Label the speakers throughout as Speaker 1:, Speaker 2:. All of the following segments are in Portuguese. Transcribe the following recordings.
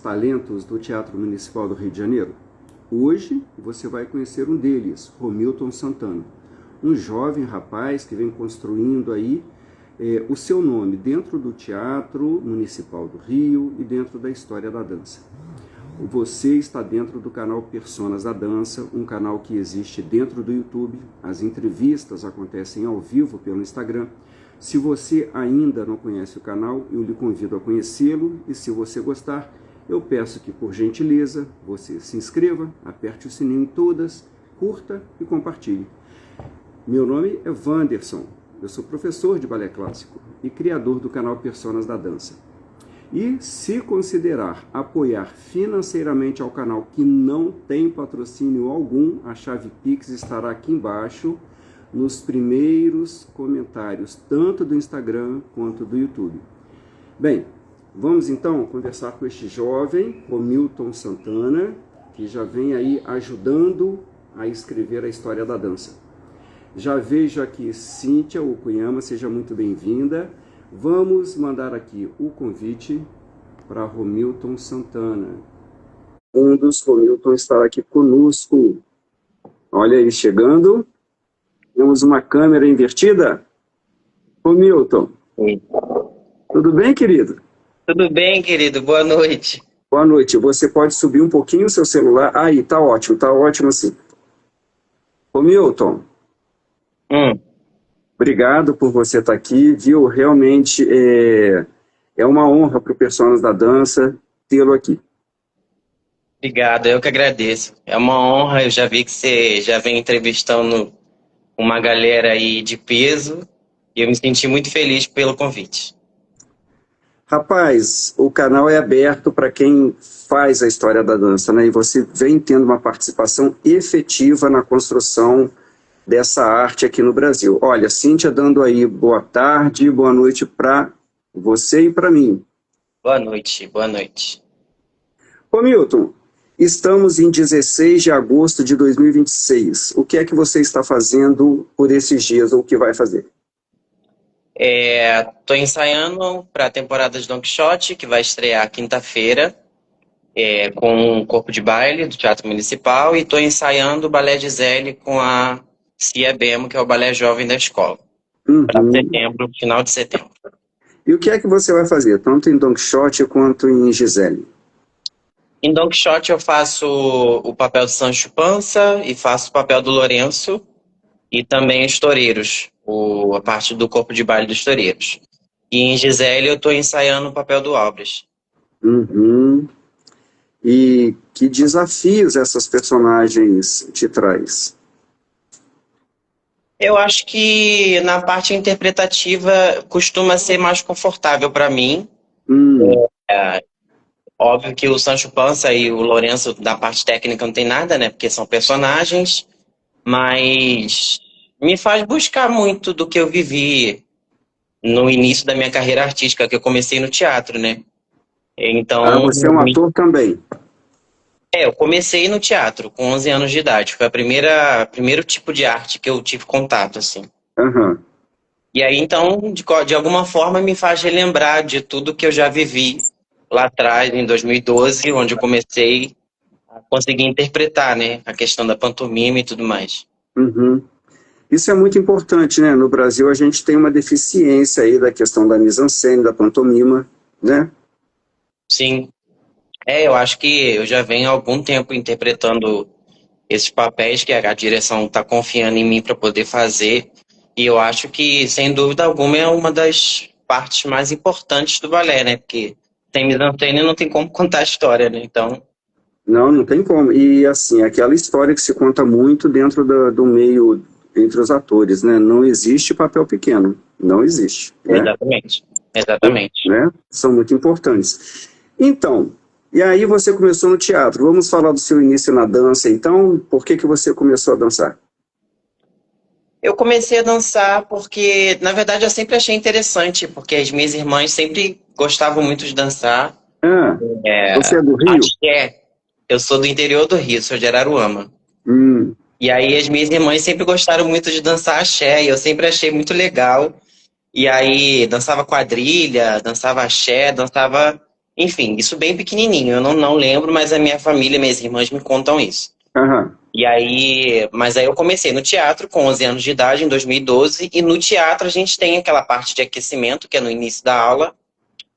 Speaker 1: talentos do Teatro Municipal do Rio de Janeiro? Hoje você vai conhecer um deles, Romilton Santana, um jovem rapaz que vem construindo aí o seu nome dentro do Teatro Municipal do Rio e dentro da história da dança. Você está dentro do canal Personas da Dança, um canal que existe dentro do YouTube. As entrevistas acontecem ao vivo pelo Instagram. Se você ainda não conhece o canal, eu lhe convido a conhecê-lo e se você gostar, eu peço que, por gentileza, você se inscreva, aperte o sininho em todas, curta e compartilhe. Meu nome é Wanderson, eu sou professor de balé clássico e criador do canal Personas da Dança. E se considerar apoiar financeiramente ao canal que não tem patrocínio algum, a chave Pix estará aqui embaixo, nos primeiros comentários, tanto do Instagram quanto do YouTube. Bem, vamos então conversar com este jovem, Romilton Santana, que já vem aí ajudando a escrever a história da dança. Já vejo aqui Cíntia Okuyama, seja muito bem-vinda. Vamos mandar aqui o convite para Romilton Santana. Um dos Romilton está aqui conosco. Olha aí, chegando. Temos uma câmera invertida. Romilton.
Speaker 2: Oi.
Speaker 1: Tudo bem, querido?
Speaker 2: Tudo bem, querido. Boa noite.
Speaker 1: Boa noite. Você pode subir um pouquinho o seu celular? Aí, tá ótimo assim. Romilton. Obrigado por você estar aqui, viu? Realmente é uma honra para o Personas da Dança tê-lo aqui.
Speaker 2: Obrigado, eu que agradeço. É uma honra, eu já vi que você já vem entrevistando uma galera aí de peso e eu me senti muito feliz pelo convite.
Speaker 1: Rapaz, o canal é aberto para quem faz a história da dança, né? E você vem tendo uma participação efetiva na construção dessa arte aqui no Brasil. Olha, Cíntia dando aí boa tarde, boa noite para você e para mim.
Speaker 2: Boa noite, boa noite.
Speaker 1: Ô Milton, estamos em 16 de agosto de 2026. O que é que você está fazendo por esses dias, ou o que vai fazer?
Speaker 2: Tô ensaiando para a temporada de Don Quixote, que vai estrear quinta-feira, com um corpo de baile do Teatro Municipal, e tô ensaiando o Balé Gisele com a Cia Bemo, que é o balé jovem da escola, para setembro, final de setembro.
Speaker 1: E o que é que você vai fazer, tanto em Don Quixote quanto em Gisele?
Speaker 2: Em Don Quixote eu faço o papel de Sancho Panza e faço o papel do Lourenço e também os toureiros, a parte do corpo de baile dos toureiros. E em Gisele eu estou ensaiando o papel do Albres.
Speaker 1: E que desafios essas personagens te traz?
Speaker 2: Eu acho que na parte interpretativa costuma ser mais confortável para mim. Óbvio que o Sancho Panza e o Lourenço da parte técnica não tem nada, né? Porque são personagens, mas me faz buscar muito do que eu vivi no início da minha carreira artística, que eu comecei no teatro, né? Então,
Speaker 1: você é um ator também?
Speaker 2: Eu comecei no teatro com 11 anos de idade. Foi primeiro tipo de arte que eu tive contato, assim. E aí, então, de alguma forma, me faz relembrar de tudo que eu já vivi lá atrás, em 2012, onde eu comecei a conseguir interpretar, né? A questão da pantomima e tudo mais.
Speaker 1: Isso é muito importante, né? No Brasil, a gente tem uma deficiência aí da questão da mise-en-scène, da pantomima, né?
Speaker 2: Sim. Eu acho que eu já venho há algum tempo interpretando esses papéis que a direção está confiando em mim para poder fazer. E eu acho que, sem dúvida alguma, é uma das partes mais importantes do balé, né? Porque sem mise-en-scène não tem como contar a história, né? Então...
Speaker 1: Não tem como. E, assim, aquela história que se conta muito dentro do meio, entre os atores, né? Não existe papel pequeno. Não existe. Né?
Speaker 2: Exatamente.
Speaker 1: Né? São muito importantes. Então... E aí você começou no teatro. Vamos falar do seu início na dança, então. Por que você começou a dançar?
Speaker 2: Eu comecei a dançar porque, na verdade, eu sempre achei interessante, porque as minhas irmãs sempre gostavam muito de dançar.
Speaker 1: Você é do Rio?
Speaker 2: Eu sou do interior do Rio, sou de Araruama. E aí as minhas irmãs sempre gostaram muito de dançar axé, e eu sempre achei muito legal. E aí dançava quadrilha, dançava axé, dançava Enfim, isso bem pequenininho, eu não lembro, mas a minha família, minhas irmãs me contam isso.
Speaker 1: Aham.
Speaker 2: E aí, mas aí eu comecei no teatro com 11 anos de idade, em 2012, e no teatro a gente tem aquela parte de aquecimento, que é no início da aula,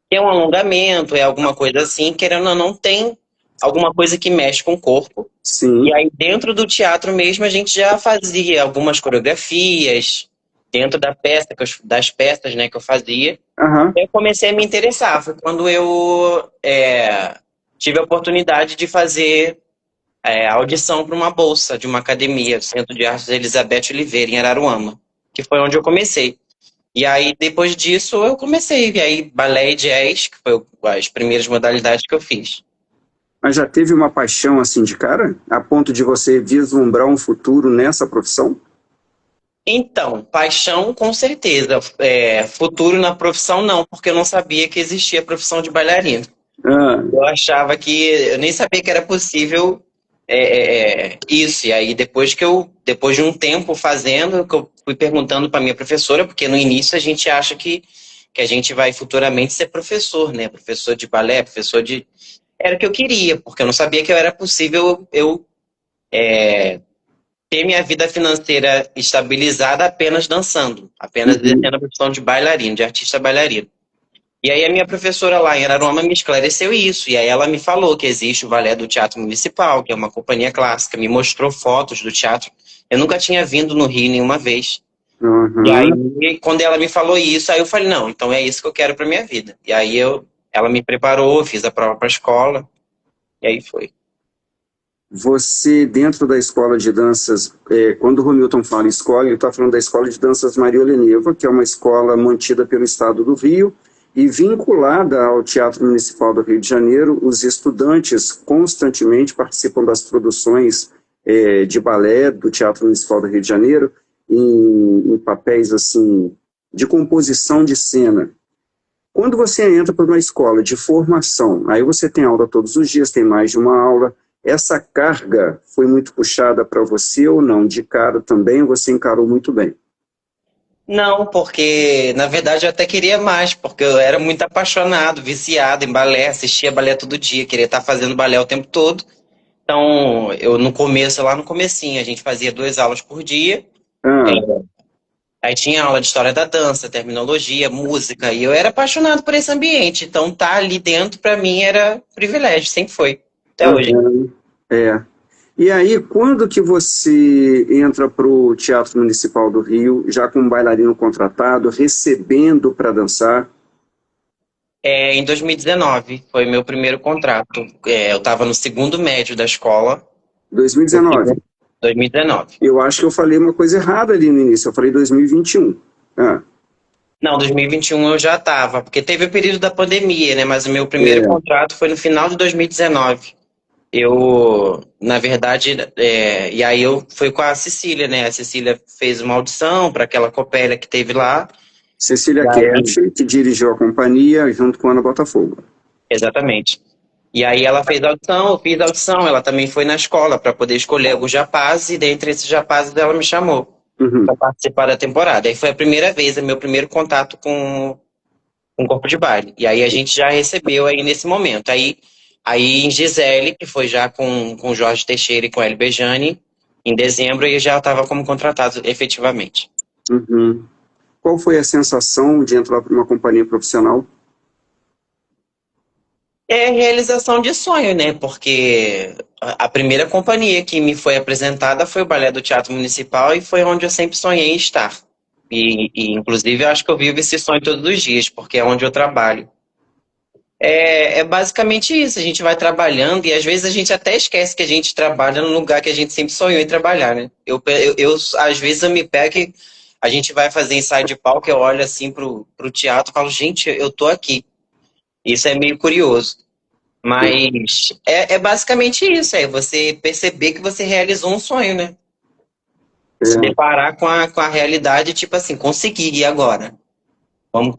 Speaker 2: que é um alongamento, é alguma coisa assim, querendo ou não, tem alguma coisa que mexe com o corpo. E
Speaker 1: Sim.
Speaker 2: aí, dentro do teatro mesmo, a gente já fazia algumas coreografias, dentro da peça, das peças, né, que eu fazia.
Speaker 1: Aham.
Speaker 2: Eu comecei a me interessar, foi quando eu tive a oportunidade de fazer audição para uma bolsa de uma academia, Centro de Artes Elizabeth Oliveira, em Araruama, que foi onde eu comecei. E aí, depois disso, eu comecei. E aí, balé e jazz, que foi as primeiras modalidades que eu fiz.
Speaker 1: Mas já teve uma paixão assim de cara, a ponto de você vislumbrar um futuro nessa profissão?
Speaker 2: Então, paixão, com certeza. Futuro na profissão, não, porque eu não sabia que existia a profissão de bailarino.
Speaker 1: Ah,
Speaker 2: Eu achava que, eu nem sabia que era possível isso. E aí, depois de um tempo fazendo, que eu fui perguntando para minha professora, porque no início a gente acha que a gente vai futuramente ser professor, né? Professor de balé, professor de. Era o que eu queria, porque eu não sabia que era possível eu ter minha vida financeira estabilizada apenas dançando, apenas
Speaker 1: uhum.
Speaker 2: exercendo a profissão de bailarino, de artista bailarino. E aí a minha professora lá em Araruama me esclareceu isso, e aí ela me falou que existe o balé do Teatro Municipal, que é uma companhia clássica, me mostrou fotos do teatro. Eu nunca tinha vindo no Rio nenhuma vez. E aí,
Speaker 1: Uhum.
Speaker 2: quando ela me falou isso, aí eu falei, não, então é isso que eu quero para minha vida. E aí ela me preparou, fiz a prova para a escola, e aí foi.
Speaker 1: Você, dentro da escola de danças, quando o Hamilton fala escola, ele está falando da Escola de Danças Maria Oleneva, que é uma escola mantida pelo Estado do Rio e vinculada ao Teatro Municipal do Rio de Janeiro. Os estudantes constantemente participam das produções de balé do Teatro Municipal do Rio de Janeiro em papéis assim de composição de cena. Quando você entra para uma escola de formação, aí você tem aula todos os dias, tem mais de uma aula. Essa carga foi muito puxada para você ou não? De cara também você encarou muito bem?
Speaker 2: Não, porque na verdade eu até queria mais, porque eu era muito apaixonado, viciado em balé, assistia balé todo dia, queria estar fazendo balé o tempo todo. Então, eu no começo, lá no comecinho, a gente fazia 2 aulas por dia. É,
Speaker 1: Ah,
Speaker 2: Aí tinha aula de história da dança, terminologia, música, e eu era apaixonado por esse ambiente. Então, tá ali dentro, pra mim, era privilégio, sempre foi, até
Speaker 1: tá
Speaker 2: hoje.
Speaker 1: vendo? É. E aí, quando que você entra para o Teatro Municipal do Rio, já com um bailarino contratado, recebendo para dançar?
Speaker 2: Em 2019, foi meu primeiro contrato. Eu estava no segundo médio da escola, no
Speaker 1: 2019.
Speaker 2: segundo, 2019.
Speaker 1: Eu acho que eu falei uma coisa errada ali no início, eu falei 2021. Ah,
Speaker 2: Não, 2021 eu já estava, porque teve o período da pandemia, né? Mas o meu primeiro
Speaker 1: é.
Speaker 2: contrato foi no final de 2019. Eu, na verdade, e aí eu fui com a Cecília, né? A Cecília fez uma audição para aquela copélia que teve lá.
Speaker 1: Cecília
Speaker 2: E aí,
Speaker 1: Kert, que dirigiu a companhia junto com Ana Botafogo.
Speaker 2: exatamente. E aí ela fez a audição, eu fiz a audição, ela também foi na escola para poder escolher alguns rapazes, e dentre esses rapazes ela me chamou para
Speaker 1: Uhum.
Speaker 2: participar da temporada. Aí foi a primeira vez, é meu primeiro contato com corpo de baile. E aí a gente já recebeu aí nesse momento. Aí em Gisele, que foi já com Jorge Teixeira e com Hélio Bejani, em dezembro eu já estava como contratado efetivamente.
Speaker 1: Uhum. Qual foi a sensação de entrar para uma companhia profissional?
Speaker 2: É realização de sonho, né? Porque a primeira companhia que me foi apresentada foi o Balé do Teatro Municipal e foi onde eu sempre sonhei em estar. Inclusive, eu acho que eu vivo esse sonho todos os dias, porque é onde eu trabalho. É basicamente isso, a gente vai trabalhando e às vezes a gente até esquece que a gente trabalha no lugar que a gente sempre sonhou em trabalhar, né? Às vezes eu me pego que a gente vai fazer ensaio de palco, eu olho assim pro teatro e falo, gente, eu tô aqui. Isso é meio curioso. Mas é basicamente isso, é você perceber que você realizou um sonho, né? Se
Speaker 1: É,
Speaker 2: deparar com a realidade, tipo assim, conseguir, e agora?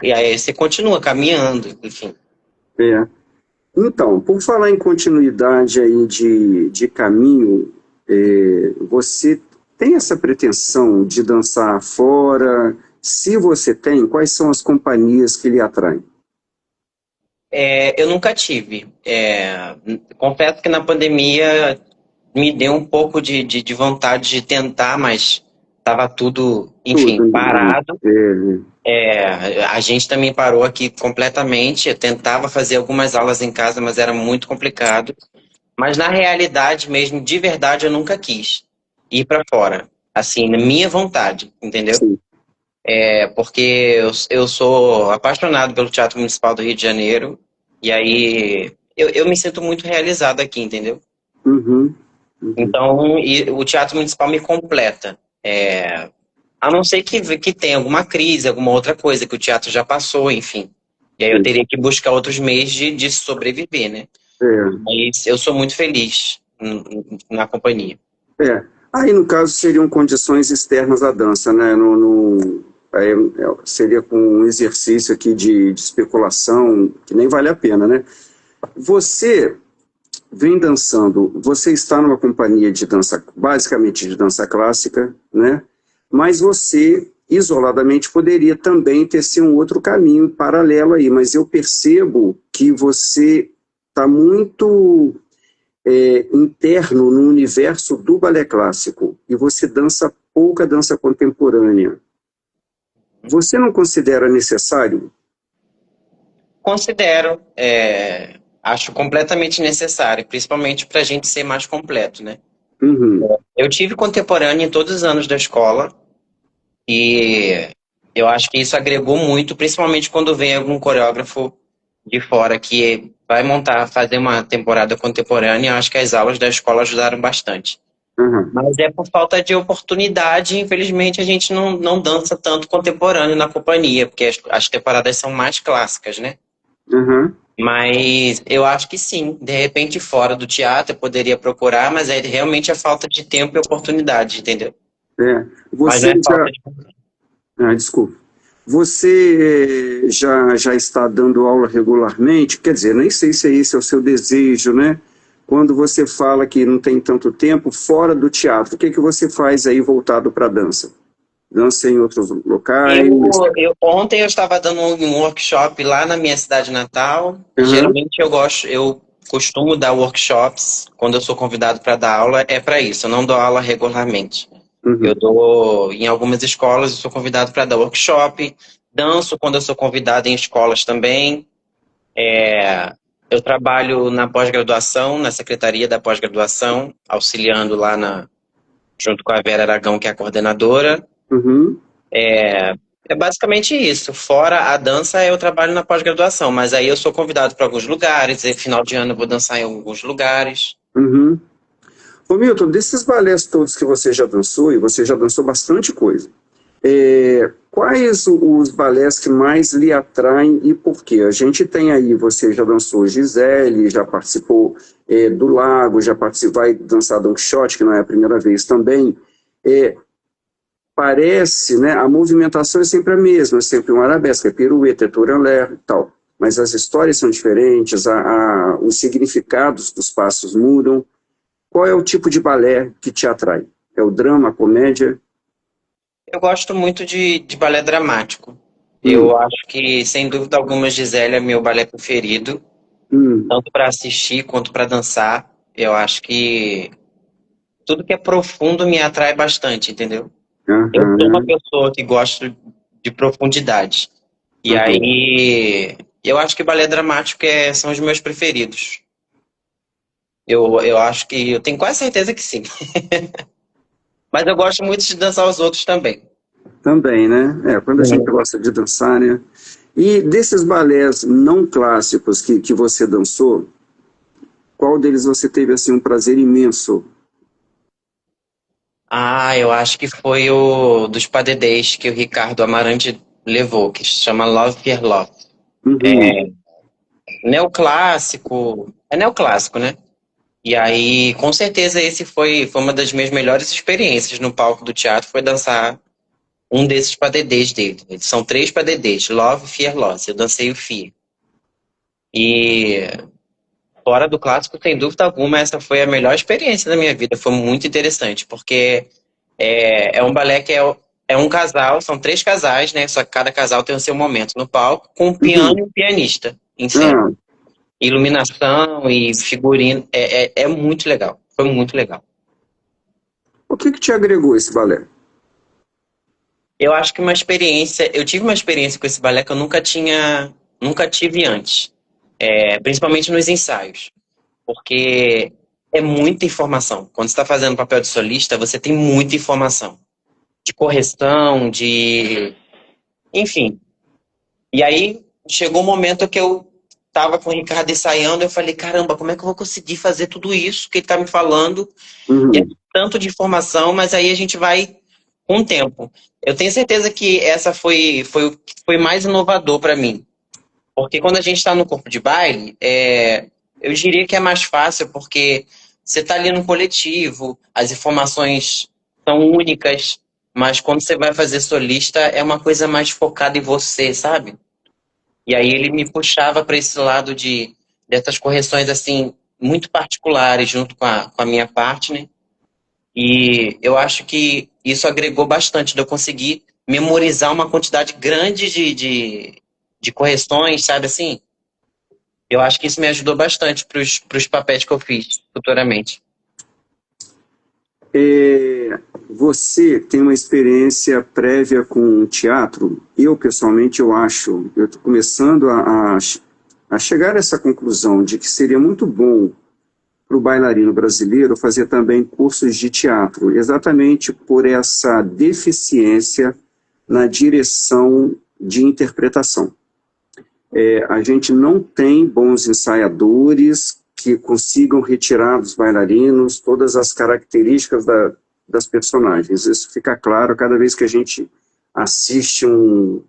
Speaker 2: E aí você continua caminhando, enfim.
Speaker 1: é. Então, por falar em continuidade aí de caminho, você tem essa pretensão de dançar fora? Se você tem, quais são as companhias que lhe atraem?
Speaker 2: Eu nunca tive. Confesso que na pandemia me deu um pouco de vontade de tentar, mas estava tudo, enfim,
Speaker 1: Tudo.
Speaker 2: parado.
Speaker 1: É,
Speaker 2: A gente também parou aqui completamente. Eu tentava fazer algumas aulas em casa, mas era muito complicado. Mas na realidade mesmo, de verdade, eu nunca quis ir para fora. Assim, na minha vontade, entendeu?
Speaker 1: sim.
Speaker 2: Porque eu sou apaixonado pelo Teatro Municipal do Rio de Janeiro. E aí eu me sinto muito realizado aqui, entendeu?
Speaker 1: Uhum, uhum.
Speaker 2: Então, o Teatro Municipal me completa. A não ser que tenha alguma crise, alguma outra coisa que o teatro já passou, enfim. E aí eu
Speaker 1: Sim.
Speaker 2: teria que buscar outros meios de sobreviver, né?
Speaker 1: É,
Speaker 2: Mas eu sou muito feliz na companhia.
Speaker 1: é. Aí, no caso, seriam condições externas à dança, né? Seria com um exercício aqui de especulação que nem vale a pena, né? Você vem dançando, você está numa companhia de dança, basicamente de dança clássica, né? Mas você, isoladamente, poderia também ter sido um outro caminho paralelo aí, mas eu percebo que você está muito interno no universo do balé clássico e você dança pouca dança contemporânea. Você não considera necessário?
Speaker 2: Considero, acho completamente necessário, principalmente para a gente ser mais completo, né?
Speaker 1: Uhum,
Speaker 2: Eu tive contemporâneo em todos os anos da escola e eu acho que isso agregou muito, principalmente quando vem algum coreógrafo de fora que vai fazer uma temporada contemporânea. Eu acho que as aulas da escola ajudaram bastante.
Speaker 1: uhum,
Speaker 2: Mas é por falta de oportunidade, infelizmente a gente não dança tanto contemporâneo na companhia, porque as temporadas são mais clássicas, né?
Speaker 1: uhum.
Speaker 2: Mas eu acho que sim, de repente fora do teatro eu poderia procurar, mas é realmente a falta de tempo e oportunidade, entendeu?
Speaker 1: É.
Speaker 2: Mas não
Speaker 1: Você
Speaker 2: é
Speaker 1: já.
Speaker 2: falta de.
Speaker 1: Desculpa. Você já está dando aula regularmente? Quer dizer, nem sei se esse é o seu desejo, né? Quando você fala que não tem tanto tempo fora do teatro, o que que você faz aí voltado para a dança? Dança em outros locais?
Speaker 2: Ontem eu estava dando um workshop lá na minha cidade natal.
Speaker 1: Uhum,
Speaker 2: Geralmente eu costumo dar workshops quando eu sou convidado para dar aula, é para isso, eu não dou aula regularmente. Eu
Speaker 1: uhum,
Speaker 2: dou em algumas escolas, eu sou convidado para dar workshop, danço quando eu sou convidado em escolas também. Eu trabalho na pós-graduação, na secretaria da pós-graduação, auxiliando lá junto com a Vera Aragão, que é a coordenadora.
Speaker 1: uhum.
Speaker 2: É basicamente isso. Fora a dança, eu trabalho na pós-graduação, mas aí eu sou convidado para alguns lugares, e final de ano eu vou dançar em alguns lugares.
Speaker 1: Uhum. Ô Milton, desses balés todos que você já dançou, e você já dançou bastante coisa, quais os balés que mais lhe atraem e por quê? A gente tem aí, você já dançou Gisele, já participou do Lago, já participou, vai dançar Don Quixote, que não é a primeira vez também. É, parece, né, a movimentação é sempre a mesma, é sempre uma arabesca, é pirueta, é tourelé e tal. Mas as histórias são diferentes, os significados dos passos mudam. Qual é o tipo de balé que te atrai? É o drama, a comédia?
Speaker 2: Eu gosto muito de balé dramático. Eu
Speaker 1: Hum,
Speaker 2: acho que, sem dúvida alguma, Gisele é meu balé preferido,
Speaker 1: hum,
Speaker 2: tanto para assistir quanto para dançar. Eu acho que tudo que é profundo me atrai bastante, entendeu? Eu sou uma
Speaker 1: aham,
Speaker 2: pessoa que gosto de profundidade. E
Speaker 1: aham.
Speaker 2: aí, eu acho que balé dramático são os meus preferidos. Eu acho que, eu tenho quase certeza que sim. Mas eu gosto muito de dançar os outros também.
Speaker 1: Também, né? Quando a gente
Speaker 2: Uhum.
Speaker 1: gosta de dançar, né? E desses balés não clássicos que você dançou, qual deles você teve assim um prazer imenso?
Speaker 2: Eu acho que foi o dos Padedês que o Ricardo Amarante levou, que se chama Love, Fear, Love.
Speaker 1: Uhum,
Speaker 2: Neoclássico, é neoclássico, né? E aí, com certeza, esse foi uma das minhas melhores experiências no palco do teatro, foi dançar um desses padedês dele. São três padedês, Love, Fear, Loss. Eu dancei o Fear. E fora do clássico, sem dúvida alguma, essa foi a melhor experiência da minha vida. Foi muito interessante, porque é um balé que é um casal, são três casais, né? Só que cada casal tem o seu momento no palco, com um piano
Speaker 1: uhum,
Speaker 2: e um pianista. em cena. Iluminação e figurino, é muito legal. Foi muito legal.
Speaker 1: O que te agregou esse balé?
Speaker 2: Eu acho que eu tive uma experiência com esse balé que eu nunca tive antes. Principalmente nos ensaios. Porque é muita informação. Quando você está fazendo papel de solista, você tem muita informação. De correção, enfim. E aí, chegou um momento que eu tava com o Ricardo ensaiando, eu falei, caramba, como é que eu vou conseguir fazer tudo isso que ele tá me falando? E é tanto de informação, mas aí a gente vai com o tempo. Eu tenho certeza que essa foi o que foi mais inovador para mim. Porque quando a gente está no corpo de baile, eu diria que é mais fácil, porque você está ali no coletivo, as informações são únicas, mas quando você vai fazer solista, é uma coisa mais focada em você, sabe? E aí ele me puxava para esse lado dessas correções assim muito particulares junto com a minha partner. E eu acho que isso agregou bastante, de eu conseguir memorizar uma quantidade grande de correções, sabe assim? Eu acho que isso me ajudou bastante para os papéis que eu fiz futuramente.
Speaker 1: Você tem uma experiência prévia com teatro? Eu, pessoalmente, eu estou começando a chegar a essa conclusão de que seria muito bom para o bailarino brasileiro fazer também cursos de teatro, exatamente por essa deficiência na direção de interpretação. A gente não tem bons ensaiadores que consigam retirar dos bailarinos todas as características das personagens. Isso fica claro cada vez que a gente assiste um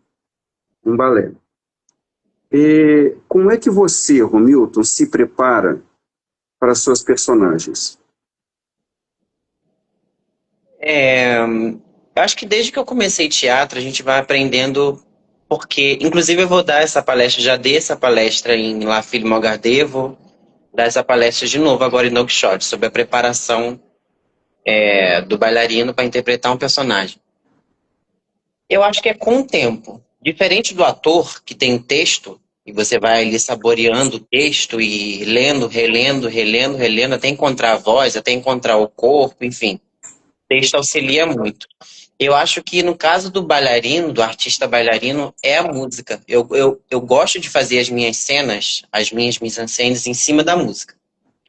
Speaker 1: balé. Como é que você, Romilton, se prepara para suas personagens?
Speaker 2: Eu acho que desde que eu comecei teatro, a gente vai aprendendo, porque, inclusive, eu vou dar essa palestra, já dei essa palestra em La Fille Mogardet, vou dar essa palestra de novo agora em Nouakchott, sobre a preparação do bailarino para interpretar um personagem. Eu acho que é com o tempo. Diferente do ator, que tem texto, e você vai ali saboreando o texto e lendo, relendo, até encontrar a voz, até encontrar o corpo, enfim. O texto auxilia muito. Eu acho que no caso do bailarino, do artista bailarino, é a música. Eu gosto de fazer as minhas cenas, as minhas mise-en-scènes em cima da música.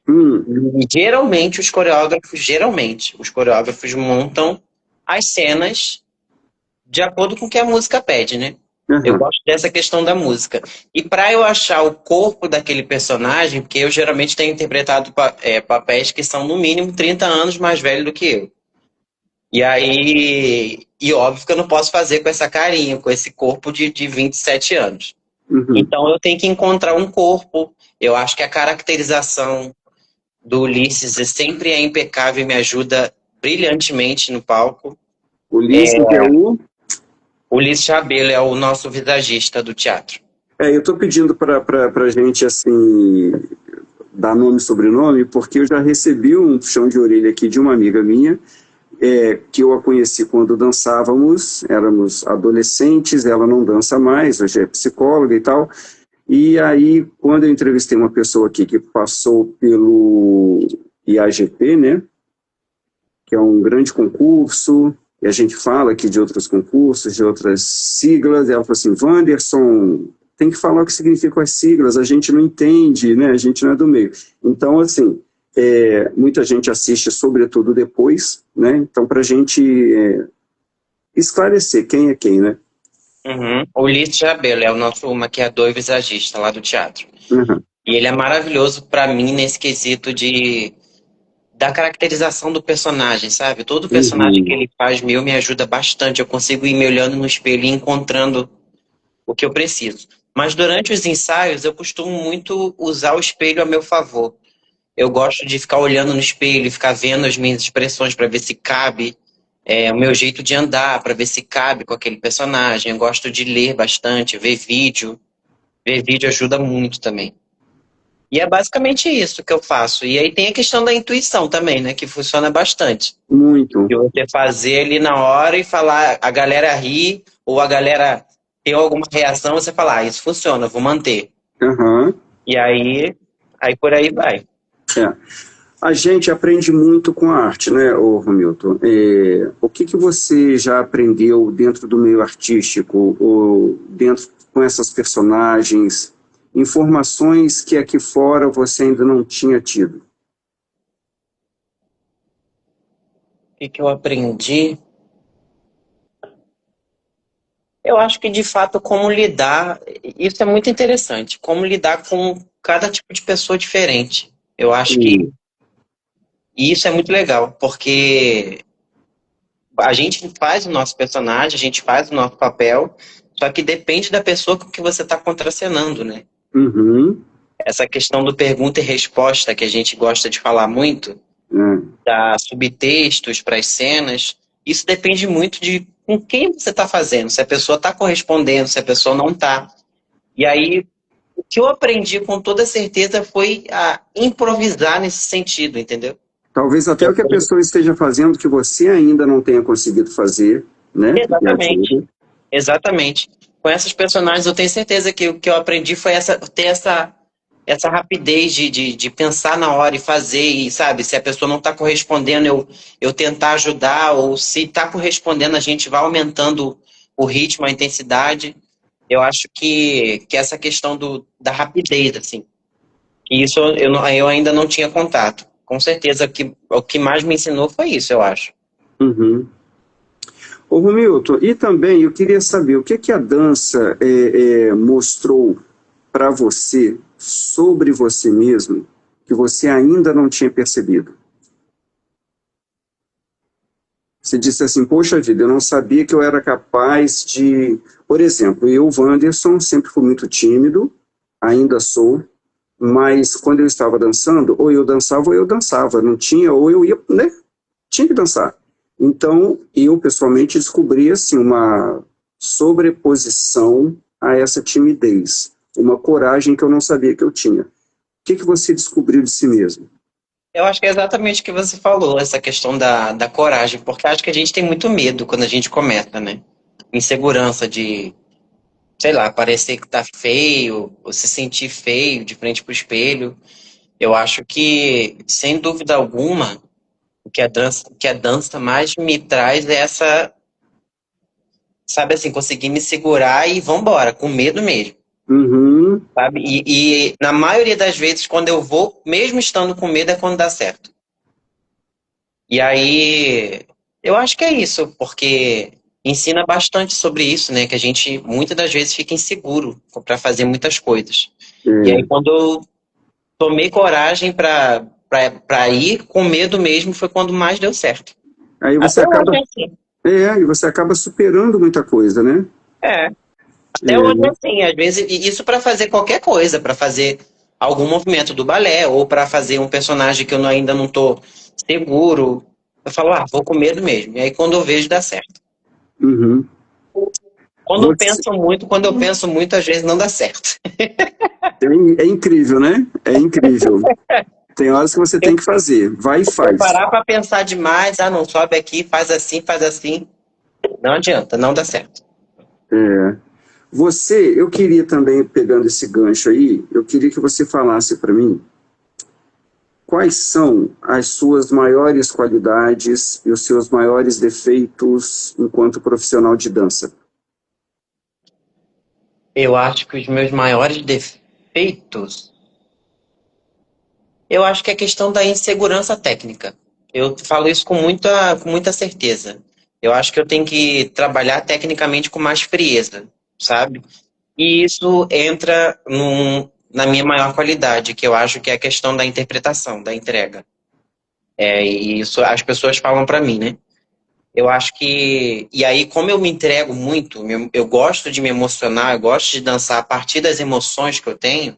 Speaker 2: E geralmente os coreógrafos montam as cenas de acordo com o que a música pede, né? Eu gosto dessa questão da música. E para eu achar o corpo daquele personagem, porque eu geralmente tenho interpretado papéis que são no mínimo 30 anos mais velhos do que eu. E aí, óbvio que eu não posso fazer com essa carinha, com esse corpo de 27 anos. Então eu tenho que encontrar um corpo. Eu acho que a caracterização do Ulisses sempre é impecável e me ajuda brilhantemente no palco.
Speaker 1: Ulisses é o?
Speaker 2: Ulisses Rabelo é o nosso visagista do teatro.
Speaker 1: Eu estou pedindo para a gente, assim, dar nome e sobrenome, porque eu já recebi um puxão de orelha aqui de uma amiga minha, que eu a conheci quando dançávamos, éramos adolescentes, ela não dança mais, hoje é psicóloga e tal. E aí, quando eu entrevistei uma pessoa aqui que passou pelo IAGP, né, que é um grande concurso, e a gente fala aqui de outros concursos, de outras siglas, e ela falou assim, Wanderson, tem que falar o que significam as siglas, a gente não entende, né, a gente não é do meio. Então, assim, muita gente assiste, sobretudo depois, né, então para a gente esclarecer quem é quem, né?
Speaker 2: O Ulisses Rabelo é o nosso maquiador e visagista lá do teatro. E ele é maravilhoso para mim nesse quesito da caracterização do personagem, sabe? Todo personagem que ele faz meu me ajuda bastante. Eu consigo ir me olhando no espelho e encontrando o que eu preciso. Mas durante os ensaios, eu costumo muito usar o espelho a meu favor. Eu gosto de ficar olhando no espelho e ficar vendo as minhas expressões para ver se cabe o meu jeito de andar, para ver se cabe com aquele personagem. Eu gosto de ler bastante, ver vídeo. Ver vídeo ajuda muito também. E é basicamente isso que eu faço. E aí tem a questão da intuição também, né? Que funciona bastante.
Speaker 1: Muito.
Speaker 2: De você fazer ali na hora e falar, a galera rir, ou a galera ter alguma reação, você falar, isso funciona, vou manter.
Speaker 1: Aham.
Speaker 2: E aí por aí vai.
Speaker 1: É. A gente aprende muito com a arte, né, ô Romilton? O que você já aprendeu dentro do meio artístico, ou dentro com essas personagens, informações que aqui fora você ainda não tinha tido?
Speaker 2: O que eu aprendi? Eu acho que de fato como lidar, isso é muito interessante, como lidar com cada tipo de pessoa diferente. Eu acho que
Speaker 1: Sim.
Speaker 2: isso é muito legal, porque a gente faz o nosso personagem, a gente faz o nosso papel, só que depende da pessoa com que você está contracenando, né?
Speaker 1: Uhum.
Speaker 2: Essa questão do pergunta e resposta que a gente gosta de falar muito,
Speaker 1: É.
Speaker 2: dar subtextos para as cenas, isso depende muito de com quem você está fazendo, se a pessoa está correspondendo, se a pessoa não está. E aí, o que eu aprendi com toda certeza foi a improvisar nesse sentido, entendeu?
Speaker 1: Talvez até o que a pessoa esteja fazendo que você ainda não tenha conseguido fazer, né? E
Speaker 2: Exatamente,
Speaker 1: ajuda.
Speaker 2: exatamente. Com essas personagens, eu tenho certeza que o que eu aprendi foi ter essa rapidez de pensar na hora e fazer, e sabe, se a pessoa não está correspondendo, eu tentar ajudar, ou se está correspondendo, a gente vai aumentando o ritmo, a intensidade. Eu acho que essa questão da rapidez, assim, e isso eu ainda não tinha contato. Com certeza que o que mais me ensinou foi isso, eu acho.
Speaker 1: Uhum. Ô, Romilton, e também eu queria saber o que a dança mostrou para você sobre você mesmo que você ainda não tinha percebido. Você disse assim, poxa vida, eu não sabia que eu era capaz de... Por exemplo, eu, Wanderson, sempre fui muito tímido, ainda sou, mas quando eu estava dançando, ou eu dançava, não tinha, ou eu ia, né? Tinha que dançar. Então, eu pessoalmente descobri assim, uma sobreposição a essa timidez, uma coragem que eu não sabia que eu tinha. O que você descobriu de si mesmo?
Speaker 2: Eu acho que é exatamente o que você falou, essa questão da coragem, porque acho que a gente tem muito medo quando a gente começa, né? Insegurança de, sei lá, parecer que tá feio, ou se sentir feio de frente pro espelho. Eu acho que, sem dúvida alguma, o que a dança mais me traz é essa, sabe assim, conseguir me segurar e vambora, com medo mesmo.
Speaker 1: Uhum.
Speaker 2: Sabe? E na maioria das vezes, quando eu vou, mesmo estando com medo, é quando dá certo. E aí, eu acho que é isso, porque ensina bastante sobre isso, né? Que a gente muitas das vezes fica inseguro para fazer muitas coisas. E aí,
Speaker 1: É.
Speaker 2: quando eu tomei coragem para ir, com medo mesmo, foi quando mais deu certo.
Speaker 1: Aí você
Speaker 2: Até hoje
Speaker 1: acaba,
Speaker 2: é assim.
Speaker 1: e você acaba superando muita coisa, né?
Speaker 2: É, até hoje é
Speaker 1: É.
Speaker 2: assim. Às vezes, e isso para fazer qualquer coisa, para fazer algum movimento do balé, ou para fazer um personagem que eu ainda não tô seguro. Eu falo, vou com medo mesmo. E aí, quando eu vejo, dá certo.
Speaker 1: Uhum. Você,
Speaker 2: Quando eu penso muito, às vezes não dá certo.
Speaker 1: é incrível, né? É incrível. Tem horas que você
Speaker 2: Se
Speaker 1: tem que fazer, vai e
Speaker 2: eu
Speaker 1: faz.
Speaker 2: parar para pensar demais, não sobe aqui, faz assim, não adianta, não dá certo.
Speaker 1: É. Eu queria também, pegando esse gancho aí, eu queria que você falasse para mim quais são as suas maiores qualidades e os seus maiores defeitos enquanto profissional de dança.
Speaker 2: Eu acho que os meus maiores defeitos, eu acho que é a questão da insegurança técnica. Eu falo isso com muita certeza. Eu acho que eu tenho que trabalhar tecnicamente com mais frieza, sabe? E isso entra na minha maior qualidade, que eu acho que é a questão da interpretação, da entrega. E isso as pessoas falam pra mim, né? Eu acho que. E aí, como eu me entrego muito, eu gosto de me emocionar, eu gosto de dançar a partir das emoções que eu tenho,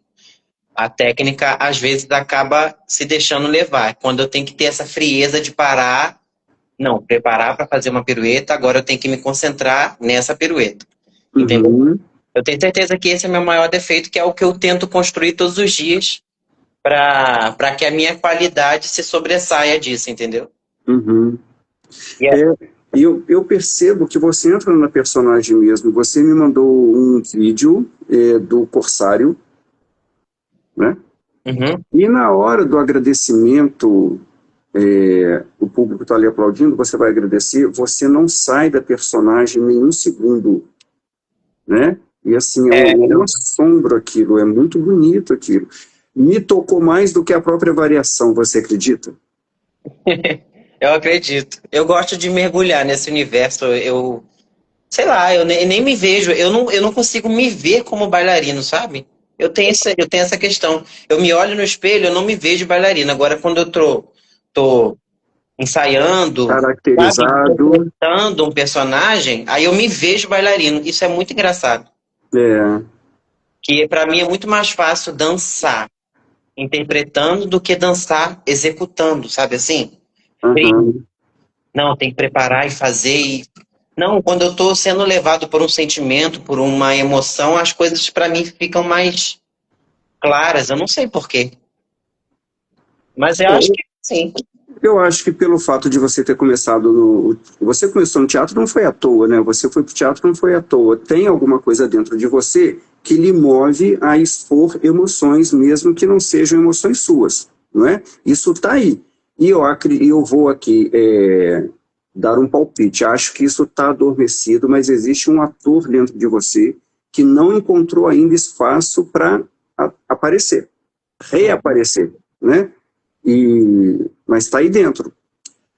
Speaker 2: a técnica às vezes acaba se deixando levar. Quando eu tenho que ter essa frieza de parar, não, preparar para fazer uma pirueta, agora eu tenho que me concentrar nessa pirueta. Entendeu?
Speaker 1: Uhum,
Speaker 2: Eu tenho certeza que esse é meu maior defeito, que é o que eu tento construir todos os dias para que a minha qualidade se sobressaia disso, entendeu?
Speaker 1: uhum.
Speaker 2: E é-
Speaker 1: É, eu percebo que você entra na personagem mesmo. Você me mandou um vídeo do Corsário. né?
Speaker 2: Uhum.
Speaker 1: E na hora do agradecimento, o público está ali aplaudindo, você vai agradecer, você não sai da personagem nenhum segundo, né? E assim, é um assombro aquilo, é muito bonito aquilo. Me tocou mais do que a própria variação, você acredita?
Speaker 2: Eu acredito. Eu gosto de mergulhar nesse universo. Eu, sei lá, eu nem me vejo. Eu não consigo me ver como bailarino, sabe? Eu tenho essa questão. Eu me olho no espelho, eu não me vejo bailarina. Agora, quando eu tô ensaiando, sabe,
Speaker 1: Caracterizado,
Speaker 2: interpretando um personagem, aí eu me vejo bailarino. Isso é muito engraçado.
Speaker 1: é,
Speaker 2: Que para mim é muito mais fácil dançar interpretando do que dançar executando, sabe assim?
Speaker 1: aham.
Speaker 2: Não, tem que preparar e fazer. Não, quando eu estou sendo levado por um sentimento, por uma emoção, as coisas para mim ficam mais claras. Eu não sei por quê. Mas eu acho que sim.
Speaker 1: Eu acho que pelo fato de você ter começado no... Você começou no teatro não foi à toa, né? Você foi pro teatro não foi à toa. Tem alguma coisa dentro de você que lhe move a expor emoções, mesmo que não sejam emoções suas, não é? Isso está aí. E eu vou aqui dar um palpite. Acho que isso está adormecido, mas existe um ator dentro de você que não encontrou ainda espaço para aparecer, reaparecer, né? Mas está aí dentro.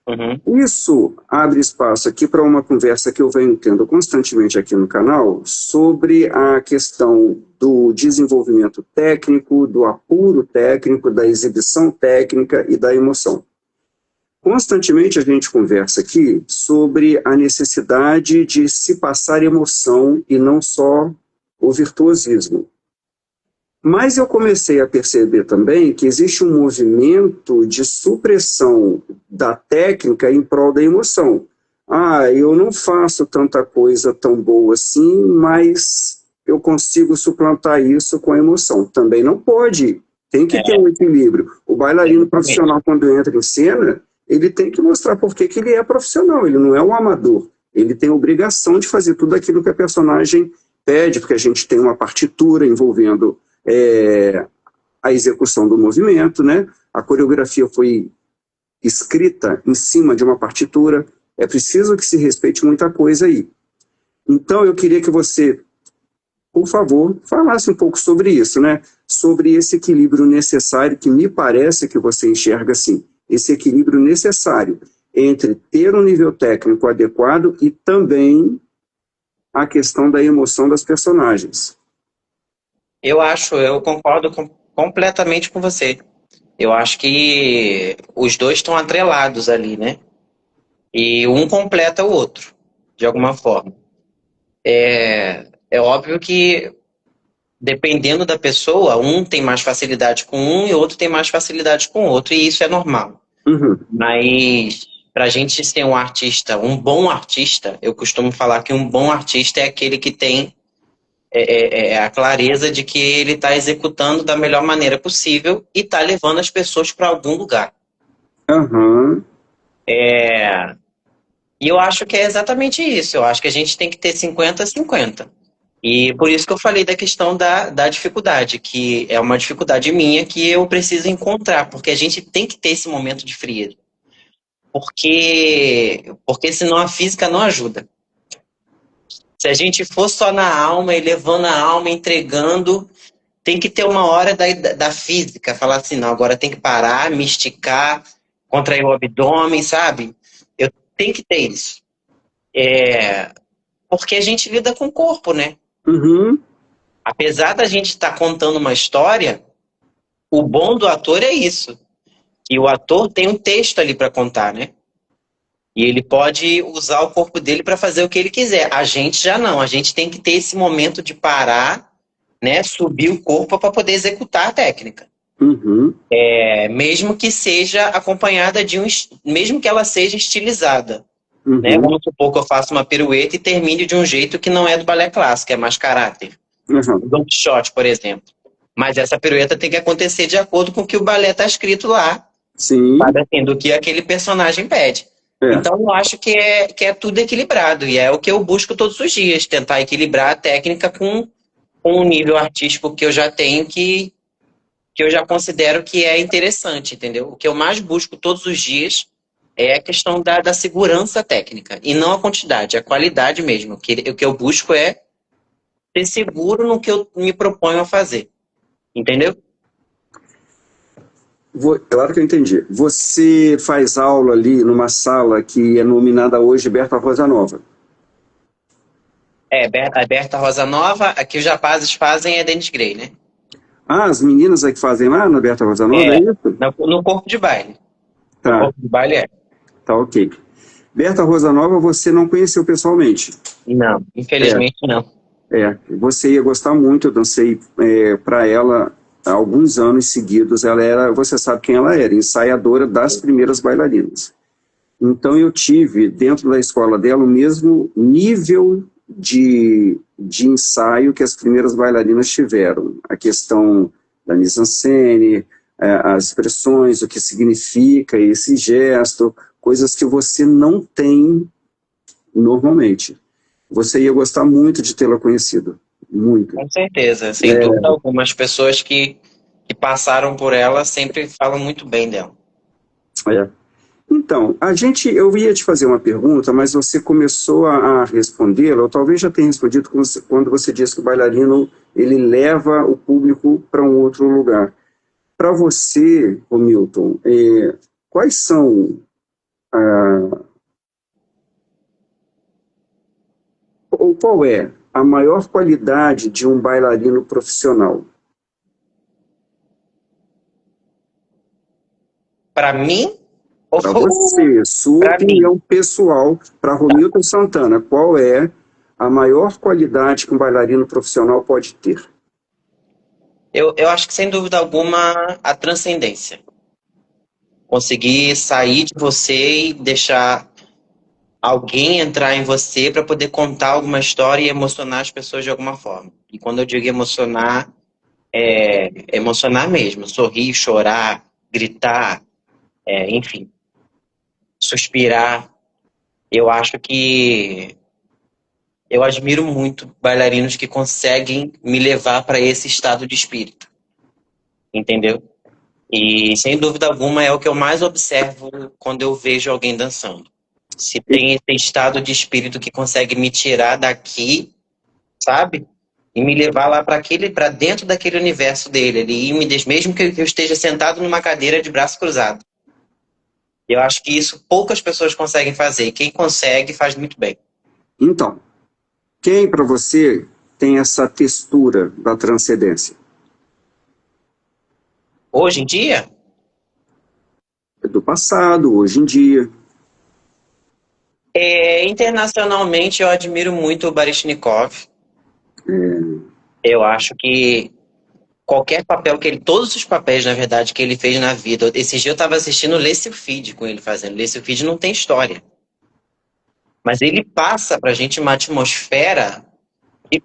Speaker 2: Uhum.
Speaker 1: Isso abre espaço aqui para uma conversa que eu venho tendo constantemente aqui no canal sobre a questão do desenvolvimento técnico, do apuro técnico, da exibição técnica e da emoção. Constantemente a gente conversa aqui sobre a necessidade de se passar emoção e não só o virtuosismo. Mas eu comecei a perceber também que existe um movimento de supressão da técnica em prol da emoção. Ah, eu não faço tanta coisa tão boa assim, mas eu consigo suplantar isso com a emoção. Também não pode. Tem que ter um equilíbrio. O bailarino profissional, quando entra em cena, ele tem que mostrar por que ele é profissional. Ele não é um amador. Ele tem a obrigação de fazer tudo aquilo que a personagem pede, porque a gente tem uma partitura envolvendo a execução do movimento, né? A coreografia foi escrita em cima de uma partitura, é preciso que se respeite muita coisa aí. Então eu queria que você, por favor, falasse um pouco sobre isso, né? Sobre esse equilíbrio necessário, que me parece que você enxerga assim, esse equilíbrio necessário entre ter um nível técnico adequado e também a questão da emoção das personagens.
Speaker 2: Eu concordo completamente com você. Eu acho que os dois estão atrelados ali, né? E um completa o outro, de alguma forma. É óbvio que, dependendo da pessoa, um tem mais facilidade com um e outro tem mais facilidade com o outro, e isso é normal.
Speaker 1: Uhum.
Speaker 2: Mas, para a gente ser um artista, um bom artista, eu costumo falar que um bom artista é aquele que tem a clareza de que ele está executando da melhor maneira possível e está levando as pessoas para algum lugar.
Speaker 1: Uhum.
Speaker 2: E eu acho que é exatamente isso. Eu acho que a gente tem que ter 50-50. E por isso que eu falei da questão da dificuldade, que é uma dificuldade minha que eu preciso encontrar, porque a gente tem que ter esse momento de frieza. Porque senão a física não ajuda. Se a gente for só na alma, elevando a alma, entregando, tem que ter uma hora da física, falar assim, não, agora tem que parar, me esticar, contrair o abdômen, sabe? Eu tenho que ter isso. Porque a gente lida com o corpo, né?
Speaker 1: Uhum.
Speaker 2: Apesar da gente estar contando uma história, o bom do ator é isso. Que o ator tem um texto ali para contar, né? E ele pode usar o corpo dele para fazer o que ele quiser. A gente já não. A gente tem que ter esse momento de parar, né? Subir o corpo para poder executar a técnica.
Speaker 1: Uhum.
Speaker 2: Mesmo que seja acompanhada mesmo que ela seja estilizada. Né?
Speaker 1: Uhum.
Speaker 2: Vamos supor que eu faça uma pirueta e termine de um jeito que não é do balé clássico, é mais caráter.
Speaker 1: Uhum.
Speaker 2: Don Quixote, por exemplo. Mas essa pirueta tem que acontecer de acordo com o que o balé está escrito lá,
Speaker 1: Sim.
Speaker 2: sabe assim, do que aquele personagem pede. Então eu acho que é tudo equilibrado, e é o que eu busco todos os dias, tentar equilibrar a técnica com o nível artístico que eu já tenho, que que eu já considero que é interessante, entendeu? O que eu mais busco todos os dias é a questão da segurança técnica, e não a quantidade, a qualidade mesmo. O que eu busco é ser seguro no que eu me proponho a fazer, entendeu?
Speaker 1: Claro que eu entendi. Você faz aula ali numa sala que é nominada hoje Berta Rosa Nova.
Speaker 2: A Berta Rosa Nova, aqui os rapazes fazem é Dennis Grey, né?
Speaker 1: Ah, as meninas é que fazem lá na Berta Rosa Nova, é isso?
Speaker 2: No corpo de baile. No
Speaker 1: Tá,
Speaker 2: corpo de baile é.
Speaker 1: tá ok. Berta Rosa Nova você não conheceu pessoalmente?
Speaker 2: Não,
Speaker 1: É,
Speaker 2: infelizmente não.
Speaker 1: você ia gostar muito, eu dancei para ela há alguns anos seguidos. Ela era, você sabe quem ela era, ensaiadora das primeiras bailarinas. Então eu tive, dentro da escola dela, o mesmo nível de ensaio que as primeiras bailarinas tiveram. A questão da mise-en-scène, as expressões, o que significa esse gesto, coisas que você não tem normalmente. Você ia gostar muito de tê-la conhecido, muito.
Speaker 2: Com certeza, sem dúvida alguma. As pessoas que passaram por ela sempre falam muito bem dela.
Speaker 1: É. Então, eu ia te fazer uma pergunta, mas você começou a respondê-la, ou talvez já tenha respondido quando você disse que o bailarino ele leva o público para um outro lugar. Para você, ô Milton, quais são ou qual é a maior qualidade de um bailarino profissional?
Speaker 2: Para mim,
Speaker 1: Para você, sua
Speaker 2: para mim,
Speaker 1: opinião pessoal, para Romilton Santana, qual é a maior qualidade que um bailarino profissional pode ter?
Speaker 2: eu acho que sem dúvida alguma a transcendência. Conseguir sair de você e deixar alguém entrar em você para poder contar alguma história e emocionar as pessoas de alguma forma. E quando eu digo emocionar, é emocionar mesmo, sorrir, chorar, gritar, enfim, suspirar. Eu acho que eu admiro muito bailarinos que conseguem me levar para esse estado de espírito, entendeu? E sem dúvida alguma é o que eu mais observo quando eu vejo alguém dançando. Se tem esse estado de espírito que consegue me tirar daqui, sabe? E me levar lá para dentro daquele universo dele, ele e mesmo que eu esteja sentado numa cadeira de braço cruzado. Eu acho que isso poucas pessoas conseguem fazer. E quem consegue faz muito bem.
Speaker 1: Então, quem para você tem essa textura da transcendência?
Speaker 2: Hoje em dia,
Speaker 1: Do passado, hoje em dia.
Speaker 2: internacionalmente eu admiro muito o Baryshnikov. Eu acho que qualquer papel que ele, todos os papéis, na verdade, que ele fez na vida. Esse dia eu estava assistindo o Lacey Feed com ele fazendo. Lacey Feed não tem história. Mas ele passa pra gente uma atmosfera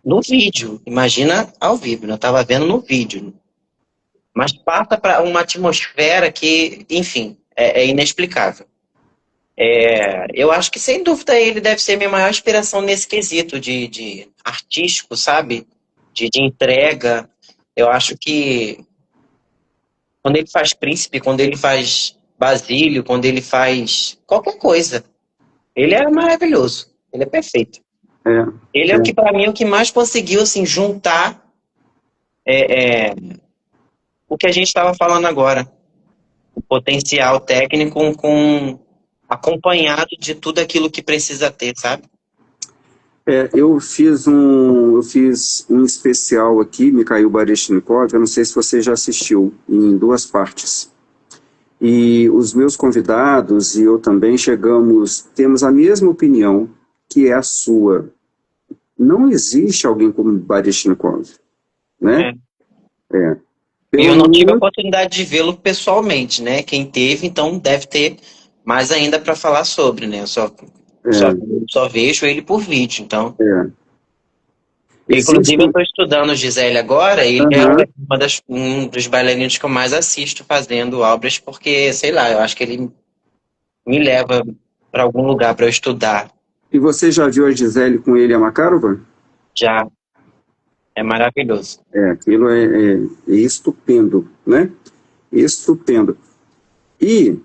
Speaker 2: no vídeo. Imagina ao vivo, né? Eu estava vendo no vídeo. Mas passa para uma atmosfera que, enfim, é inexplicável. Eu acho que, sem dúvida, ele deve ser minha maior inspiração nesse quesito de artístico, sabe? De entrega. Eu acho que quando ele faz Príncipe, quando ele faz Basílio, quando ele faz qualquer coisa, ele é maravilhoso. Ele é perfeito.
Speaker 1: É,
Speaker 2: Ele é o que, para mim, é o que mais conseguiu, assim, juntar o que a gente estava falando agora. O potencial técnico com acompanhado de tudo aquilo que precisa ter, sabe?
Speaker 1: eu fiz um especial aqui, Mikhail Baryshnikov, eu não sei se você já assistiu, em duas partes. E os meus convidados e eu também temos a mesma opinião que é a sua. Não existe alguém como Baryshnikov, né?
Speaker 2: E eu
Speaker 1: Pelo
Speaker 2: não tive a
Speaker 1: menos,
Speaker 2: oportunidade de vê-lo pessoalmente, né? Quem teve, então deve ter mais ainda para falar sobre, né? Só,
Speaker 1: é,
Speaker 2: só vejo ele por vídeo, então.
Speaker 1: é.
Speaker 2: Inclusive, eu
Speaker 1: Existe.
Speaker 2: estou estudando o Gisele agora, e ele é
Speaker 1: Aham.
Speaker 2: um dos bailarinos que eu mais assisto fazendo obras, porque, sei lá, eu acho que ele me leva para algum lugar para eu estudar.
Speaker 1: E você já viu a Gisele com ele, a Makarova?
Speaker 2: Já É maravilhoso.
Speaker 1: Aquilo é estupendo, né? Estupendo. E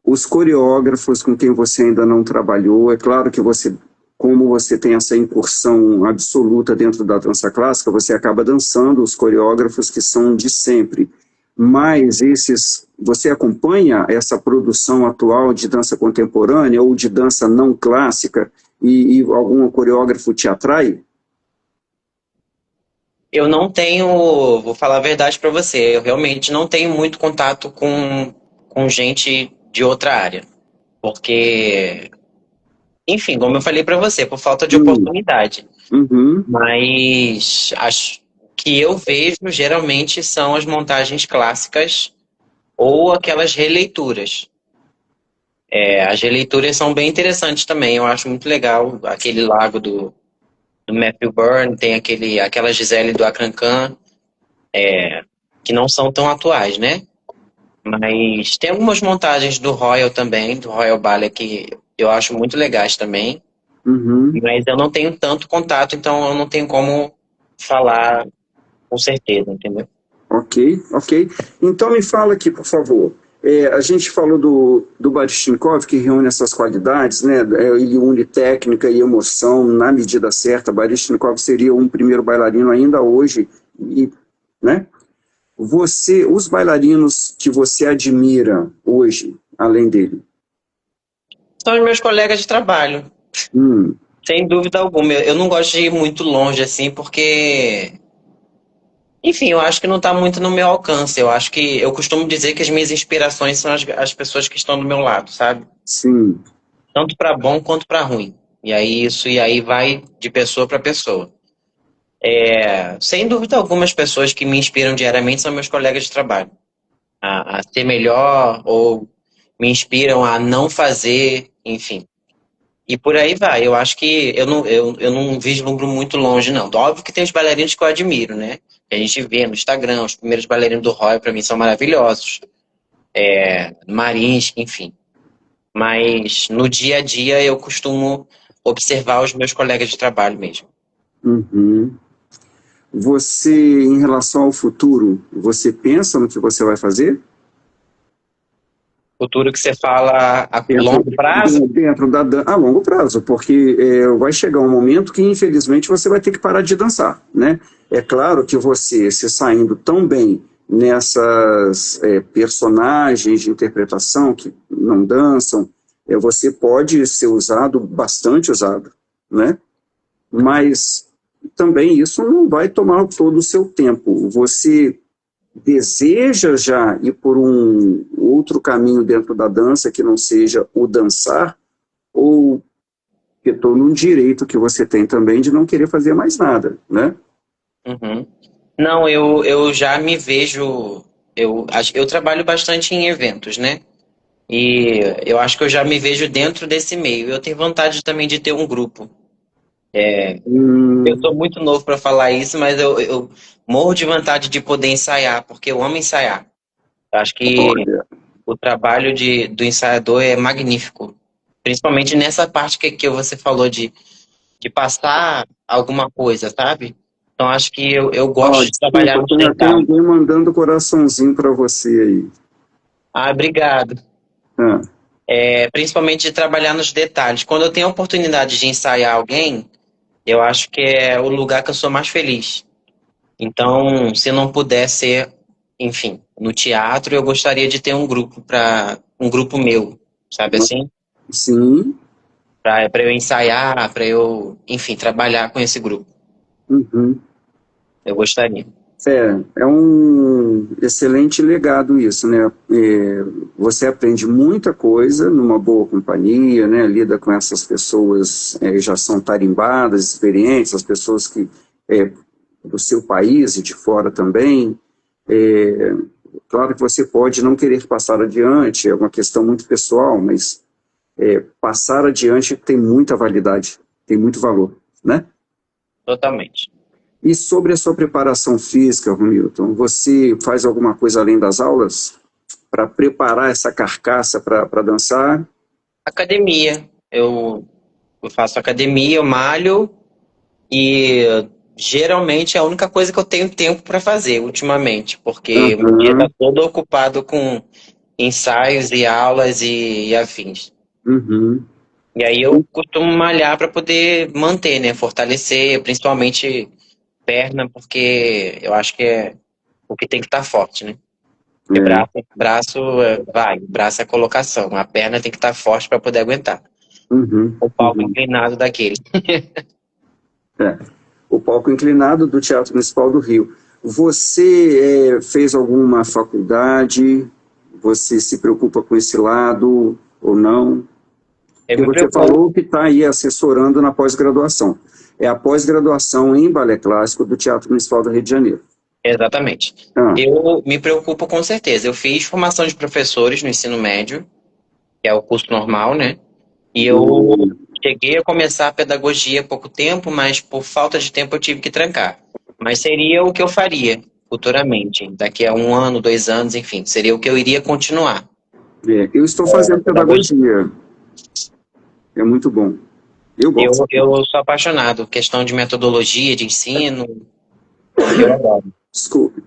Speaker 1: os coreógrafos com quem você ainda não trabalhou, é claro que você, como você tem essa incursão absoluta dentro da dança clássica, você acaba dançando os coreógrafos que são de sempre. Mas você acompanha essa produção atual de dança contemporânea ou de dança não clássica e algum coreógrafo te atrai?
Speaker 2: Eu não tenho, vou falar a verdade para você, eu realmente não tenho muito contato com gente de outra área. Porque, enfim, como eu falei para você, por falta de oportunidade.
Speaker 1: Uhum.
Speaker 2: Mas as que eu vejo geralmente são as montagens clássicas ou aquelas releituras. As releituras são bem interessantes também, eu acho muito legal. Aquele lago do Matthew Byrne, tem aquela Gisele do Acrancan, que não são tão atuais, né? Mas tem algumas montagens do Royal também, do Royal Ballet, que eu acho muito legais também.
Speaker 1: Uhum.
Speaker 2: Mas eu não tenho tanto contato, então eu não tenho como falar com certeza, entendeu?
Speaker 1: Ok, ok. Então me fala aqui, por favor. A gente falou do Baryshnikov, que reúne essas qualidades, né? Ele une técnica e emoção na medida certa. Baryshnikov seria um primeiro bailarino ainda hoje, né? Os bailarinos que você admira hoje, além dele?
Speaker 2: São os meus colegas de trabalho,
Speaker 1: Hum,
Speaker 2: sem dúvida alguma. Eu não gosto de ir muito longe assim, porque, enfim, eu acho que não está muito no meu alcance. Eu acho que eu costumo dizer que as minhas inspirações são as pessoas que estão do meu lado, sabe?
Speaker 1: sim.
Speaker 2: Tanto para bom quanto para ruim. E aí vai de pessoa para pessoa. Sem dúvida alguma, as pessoas que me inspiram diariamente são meus colegas de trabalho. A ser melhor ou me inspiram a não fazer, enfim. E por aí vai. Eu acho que eu não vislumbro muito longe, não. Óbvio que tem os bailarinos que eu admiro, né? Que a gente vê no Instagram, os primeiros bailarinos do Roy, para mim, são maravilhosos. Marins, enfim. Mas no dia a dia eu costumo observar os meus colegas de trabalho mesmo.
Speaker 1: Uhum. Você, em relação ao futuro, você pensa no que você vai fazer?
Speaker 2: Futuro que você fala a
Speaker 1: Dentro,
Speaker 2: longo prazo?
Speaker 1: dentro a longo prazo, porque vai chegar um momento que, infelizmente, você vai ter que parar de dançar, né? É claro que você, se saindo tão bem nessas personagens de interpretação que não dançam, você pode ser usado, bastante usado, né? Mas também isso não vai tomar todo o seu tempo. Você deseja já ir por um outro caminho dentro da dança que não seja o dançar, ou que estou num direito que você tem também de não querer fazer mais nada, né?
Speaker 2: Uhum. Não, eu já me vejo. Eu trabalho bastante em eventos, né? E eu acho que eu já me vejo dentro desse meio. Eu tenho vontade também de ter um grupo. Eu sou muito novo para falar isso, mas eu morro de vontade de poder ensaiar, porque eu amo ensaiar. Eu acho que
Speaker 1: Olha,
Speaker 2: o trabalho do ensaiador é magnífico. Principalmente nessa parte que você falou de passar alguma coisa, sabe? Então acho que eu gosto de trabalhar
Speaker 1: desculpa,
Speaker 2: nos
Speaker 1: tem
Speaker 2: detalhes.
Speaker 1: alguém mandando coraçãozinho para você aí.
Speaker 2: Ah, obrigado.
Speaker 1: Ah,
Speaker 2: Principalmente de trabalhar nos detalhes. Quando eu tenho a oportunidade de ensaiar alguém, eu acho que é o lugar que eu sou mais feliz. Então, se não puder ser, enfim, no teatro, eu gostaria de ter um grupo meu, sabe assim?
Speaker 1: sim.
Speaker 2: Para eu ensaiar, para eu, enfim, trabalhar com esse grupo.
Speaker 1: Uhum.
Speaker 2: Eu gostaria.
Speaker 1: É um excelente legado isso, né? Você aprende muita coisa numa boa companhia, né? Lida com essas pessoas já são tarimbadas, experientes, as pessoas que do seu país e de fora também. É, claro que você pode não querer passar adiante, é uma questão muito pessoal, mas passar adiante tem muita validade, tem muito valor, né?
Speaker 2: Totalmente.
Speaker 1: E sobre a sua preparação física, Romilton, você faz alguma coisa além das aulas para preparar essa carcaça para dançar?
Speaker 2: Academia. Eu faço academia, eu malho e geralmente é a única coisa que eu tenho tempo para fazer ultimamente, porque o meu dia está todo ocupado com ensaios e aulas e afins.
Speaker 1: Uhum.
Speaker 2: E aí eu costumo malhar para poder manter, né? Fortalecer, principalmente perna, porque eu acho que é o que tem que estar forte, né? Porque braço é colocação, a perna tem que estar forte para poder aguentar. O palco inclinado daquele.
Speaker 1: É. O palco inclinado do Teatro Municipal do Rio. Você fez alguma faculdade? Você se preocupa com esse lado ou não?
Speaker 2: Eu
Speaker 1: Porque
Speaker 2: me
Speaker 1: você
Speaker 2: preocupo.
Speaker 1: falou que está aí assessorando na pós-graduação. É a pós-graduação em balé clássico do Teatro Municipal do Rio de Janeiro.
Speaker 2: Exatamente. Eu me preocupo com certeza. Eu fiz formação de professores no ensino médio, que é o curso normal, né? E eu cheguei a começar a pedagogia há pouco tempo, mas por falta de tempo eu tive que trancar. Mas seria o que eu faria futuramente, daqui a 1 ano, 2 anos, enfim, seria o que eu iria continuar.
Speaker 1: Eu estou fazendo pedagogia. É muito bom. Eu gosto.
Speaker 2: Eu sou apaixonado, questão de metodologia, de ensino, eu adoro.
Speaker 1: Desculpe.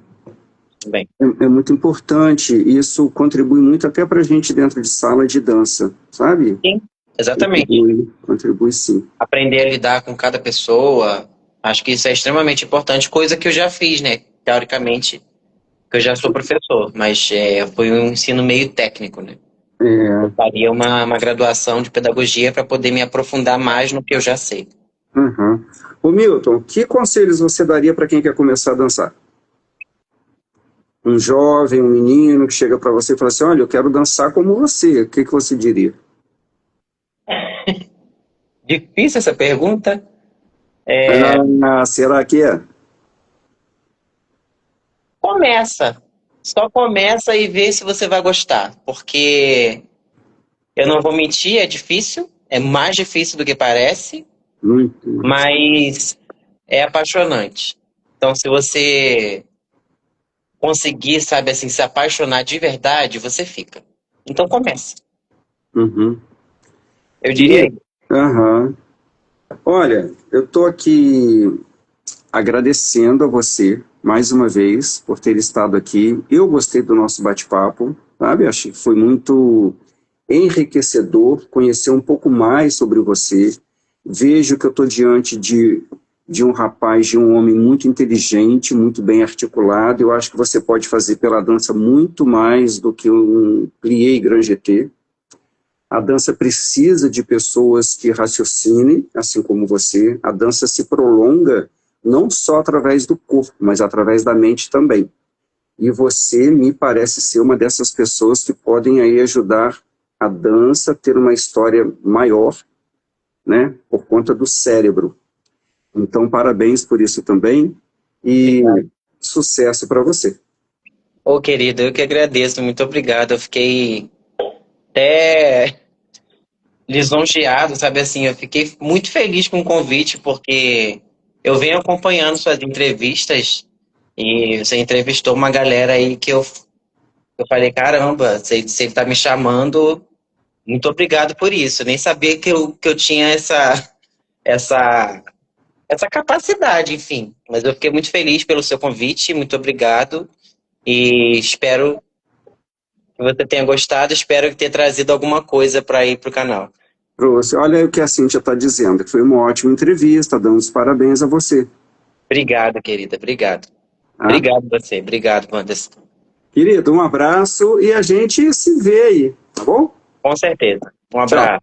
Speaker 2: Bem.
Speaker 1: É muito importante, isso contribui muito até para a gente dentro de sala de dança, sabe?
Speaker 2: Sim, exatamente.
Speaker 1: Contribui sim.
Speaker 2: Aprender a lidar com cada pessoa, acho que isso é extremamente importante, coisa que eu já fiz, né? Teoricamente, que eu já sou professor, mas foi um ensino meio técnico, né? Eu faria uma graduação de pedagogia para poder me aprofundar mais no que eu já sei.
Speaker 1: Ô Milton, que conselhos você daria para quem quer começar a dançar? Um jovem, um menino que chega para você e fala assim, olha, eu quero dançar como você, o que você diria?
Speaker 2: Difícil essa pergunta.
Speaker 1: Será que é?
Speaker 2: Começa. Só começa e vê se você vai gostar. Porque eu não vou mentir, é difícil. É mais difícil do que parece.
Speaker 1: Muito.
Speaker 2: Mas é apaixonante. Então, se você conseguir, sabe, assim, se apaixonar de verdade, você fica. Então, comece. Eu diria.
Speaker 1: Olha, eu estou aqui agradecendo a você, mais uma vez, por ter estado aqui. Eu gostei do nosso bate-papo, sabe? Achei que foi muito enriquecedor conhecer um pouco mais sobre você. Vejo que eu estou diante de um rapaz, de um homem muito inteligente, muito bem articulado. Eu acho que você pode fazer pela dança muito mais do que um plié e grand jeté. A dança precisa de pessoas que raciocinem, assim como você. A dança se prolonga não só através do corpo, mas através da mente também. E você me parece ser uma dessas pessoas que podem aí ajudar a dança a ter uma história maior, né, por conta do cérebro. Então, parabéns por isso também e sucesso para você.
Speaker 2: Ô, querido, eu que agradeço, muito obrigado. Eu fiquei até lisonjeado, sabe assim, eu fiquei muito feliz com o convite, porque eu venho acompanhando suas entrevistas e você entrevistou uma galera aí que eu falei, caramba, se ele tá me chamando, muito obrigado por isso. Eu nem sabia que eu tinha essa capacidade, enfim. Mas eu fiquei muito feliz pelo seu convite, muito obrigado. E espero que você tenha gostado, espero ter trazido alguma coisa para ir pro canal.
Speaker 1: Trouxe. Olha o que a Cíntia está dizendo, que foi uma ótima entrevista, dando os parabéns a você.
Speaker 2: Obrigado, querida, obrigado. Obrigado a você, obrigado, Wanderson.
Speaker 1: Querido, um abraço e a gente se vê aí, tá bom?
Speaker 2: Com certeza. Um abraço.